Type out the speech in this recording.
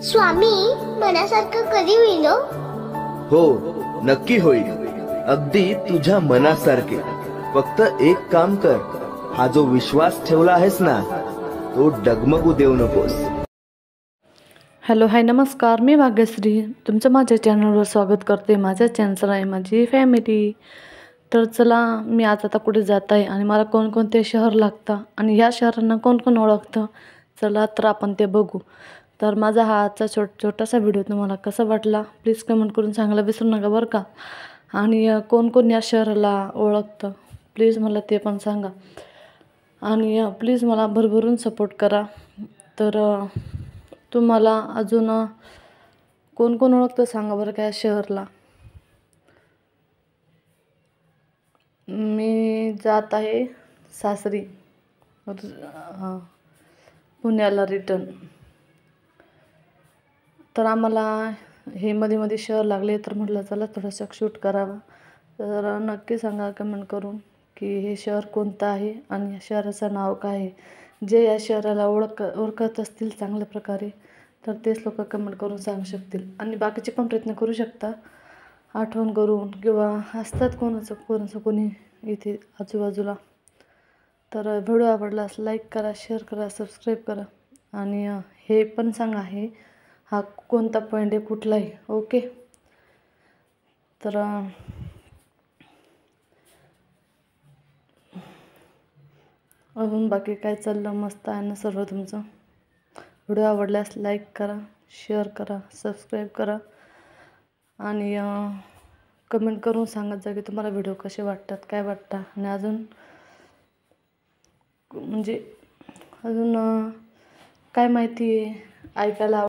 स्वामी, मनासारखं कधी होईल हो? हो, नक्की होईल. अगदी तुझ्या मनासारखे. फक्त एक काम कर, हा जो विश्वास ठेवला आहेस ना, तो डगमगू देऊ नकोस. हॅलो, हाय, नमस्कार. मी भाग्यश्री तुमचं माझ्या चॅनलवर स्वागत करते. माझ्या चॅनल आहे माझी फॅमिली. तर चला, मी आता कुठे जात आहे आणि मला कोणकोणते शहर लागतं आणि ह्या शहरांना कोण कोण ओळखतं, चला तर आपण ते बघू. तर माझा हा आजचा छोटासा व्हिडिओ तुम्हाला कसा वाटला प्लीज कमेंट करून सांगायला विसरू नका बरं का. आणि कोण कोण या शहराला ओळखतं प्लीज मला ते पण सांगा. आणि प्लीज मला भरभरून सपोर्ट करा. तर तुम्हाला अजून कोण कोण ओळखतं सांगा बरं का या शहराला. मी जात आहे सासरी पुण्याला रिटर्न. तर आम्हाला हे मध्ये शहर लागले, तर म्हटलं चला थोडंसं शूट करावं. तर नक्की सांगा कमेंट करून की हे शहर कोणतं आहे आणि या शहराचं नाव काय आहे. जे या शहराला ओळखत असतील चांगल्या प्रकारे तर तेच लोक कमेंट करून सांगू शकतील. आणि बाकीचे पण प्रयत्न करू शकता आठवण करून, किंवा असतात कोणाचं कोणी इथे आजूबाजूला. तर व्हिडिओ आवडल्यास लाईक करा, शेअर करा, सबस्क्राईब करा. आणि हे पण सांगा हा कोणता पॉईंट आहे, कुठलाही. ओके. तर अजून बाकी काय चाललं, मस्त आहे ना सर्व तुमचं. व्हिडिओ आवडल्यास लाईक करा, शेअर करा, सबस्क्राईब करा. आणि कमेंट करून सांगत जा की तुम्हाला व्हिडिओ कसे वाटतात, काय वाटतं. आणि अजून काय माहिती आहे ऐकायला